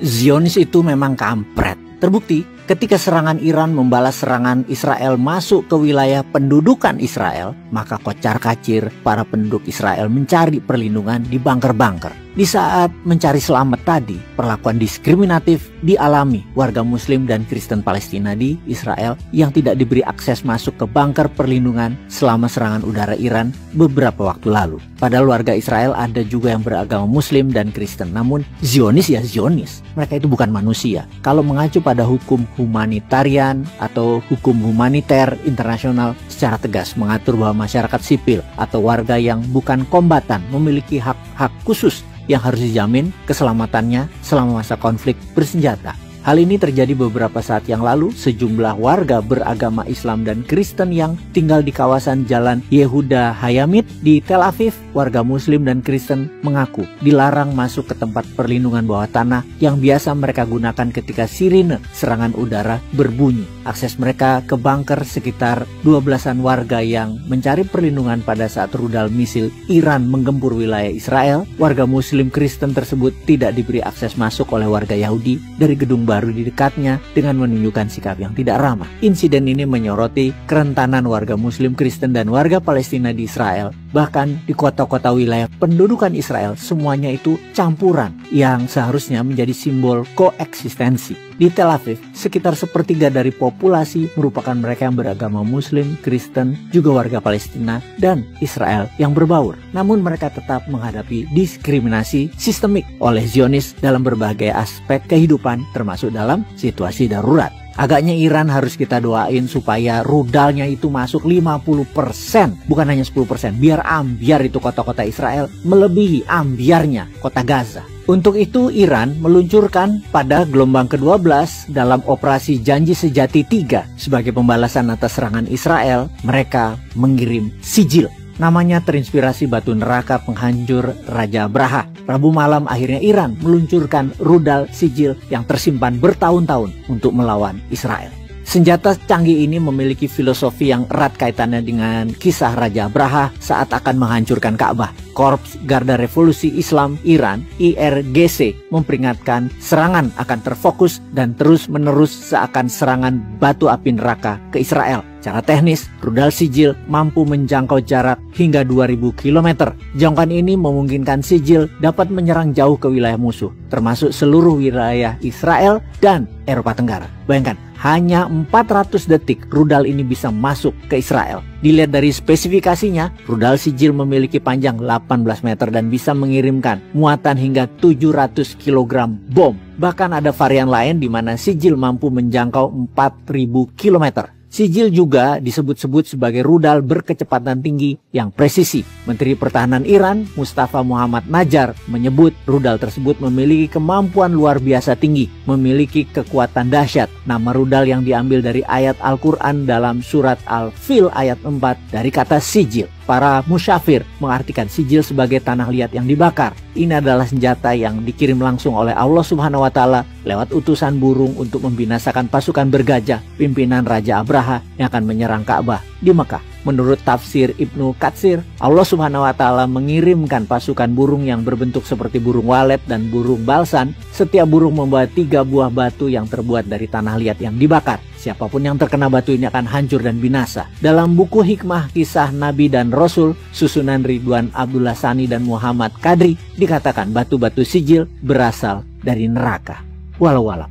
Zionis itu memang kampret. Terbukti ketika serangan Iran membalas serangan Israel masuk ke wilayah pendudukan Israel, maka kocar-kacir para penduduk Israel mencari perlindungan di bunker-bunker. Di saat mencari selamat tadi, perlakuan diskriminatif dialami warga Muslim dan Kristen Palestina di Israel yang tidak diberi akses masuk ke bunker perlindungan selama serangan udara Iran beberapa waktu lalu. Padahal warga Israel ada juga yang beragama Muslim dan Kristen, namun Zionis ya Zionis. Mereka itu bukan manusia. Kalau mengacu pada hukum humanitarian atau hukum humaniter internasional secara tegas mengatur bahwa masyarakat sipil atau warga yang bukan kombatan memiliki hak-hak khusus yang harus dijamin keselamatannya selama masa konflik bersenjata. Hal ini terjadi beberapa saat yang lalu. Sejumlah warga beragama Islam dan Kristen yang tinggal di kawasan Jalan Yehuda Hayamit di Tel Aviv, warga Muslim dan Kristen mengaku dilarang masuk ke tempat perlindungan bawah tanah yang biasa mereka gunakan ketika sirine serangan udara berbunyi. Akses mereka ke bunker sekitar 12-an warga yang mencari perlindungan pada saat rudal misil Iran menggempur wilayah Israel. Warga Muslim Kristen tersebut tidak diberi akses masuk oleh warga Yahudi dari gedung baru di dekatnya dengan menunjukkan sikap yang tidak ramah. Insiden ini menyoroti kerentanan warga Muslim Kristen dan warga Palestina di Israel. Bahkan di kota-kota wilayah pendudukan Israel semuanya itu campuran yang seharusnya menjadi simbol koeksistensi. Di Tel Aviv, sekitar sepertiga dari populasi merupakan mereka yang beragama Muslim, Kristen, juga warga Palestina dan Israel yang berbaur. Namun mereka tetap menghadapi diskriminasi sistemik oleh Zionis dalam berbagai aspek kehidupan, termasuk dalam situasi darurat. Agaknya Iran harus kita doain supaya rudalnya itu masuk 50%, bukan hanya 10%, biar ambiar itu kota-kota Israel melebihi ambiarnya kota Gaza. Untuk itu Iran meluncurkan pada gelombang ke-12 dalam operasi Janji Sejati 3 sebagai pembalasan atas serangan Israel. Mereka mengirim sijil. Namanya terinspirasi batu neraka penghancur Raja Abraha. Rabu malam akhirnya Iran meluncurkan rudal sijil yang tersimpan bertahun-tahun untuk melawan Israel. Senjata canggih ini memiliki filosofi yang erat kaitannya dengan kisah Raja Abraha saat akan menghancurkan Ka'bah. Korps Garda Revolusi Islam Iran (IRGC) memperingatkan serangan akan terfokus dan terus-menerus seakan serangan batu api neraka ke Israel. Secara teknis, rudal sijil mampu menjangkau jarak hingga 2000 km. Jangkauan ini memungkinkan sijil dapat menyerang jauh ke wilayah musuh, termasuk seluruh wilayah Israel dan Eropa Tenggara. Bayangkan, hanya 400 detik rudal ini bisa masuk ke Israel. Dilihat dari spesifikasinya, rudal sijil memiliki panjang 18 meter dan bisa mengirimkan muatan hingga 700 kg bom. Bahkan ada varian lain di mana sijil mampu menjangkau 4000 km. Sijil juga disebut-sebut sebagai rudal berkecepatan tinggi yang presisi. Menteri Pertahanan Iran, Mustafa Muhammad Najar, menyebut rudal tersebut memiliki kemampuan luar biasa tinggi, memiliki kekuatan dahsyat. Nama rudal yang diambil dari ayat Al-Quran dalam surat Al-Fil ayat 4 dari kata sijil. Para musyafir mengartikan sijil sebagai tanah liat yang dibakar. Ini adalah senjata yang dikirim langsung oleh Allah Subhanahu wa Ta'ala lewat utusan burung untuk membinasakan pasukan bergajah pimpinan Raja Abraha yang akan menyerang Ka'bah di Mekah. Menurut tafsir Ibnu Katsir, Allah Subhanahu wa Ta'ala mengirimkan pasukan burung yang berbentuk seperti burung walet dan burung balsan. Setiap burung membawa 3 buah batu yang terbuat dari tanah liat yang dibakar. Siapapun yang terkena batu ini akan hancur dan binasa. Dalam buku Hikmah Kisah Nabi dan Rasul, susunan Ridwan Abdullah Sani dan Muhammad Kadri, dikatakan batu-batu sijil berasal dari neraka. Walau alam.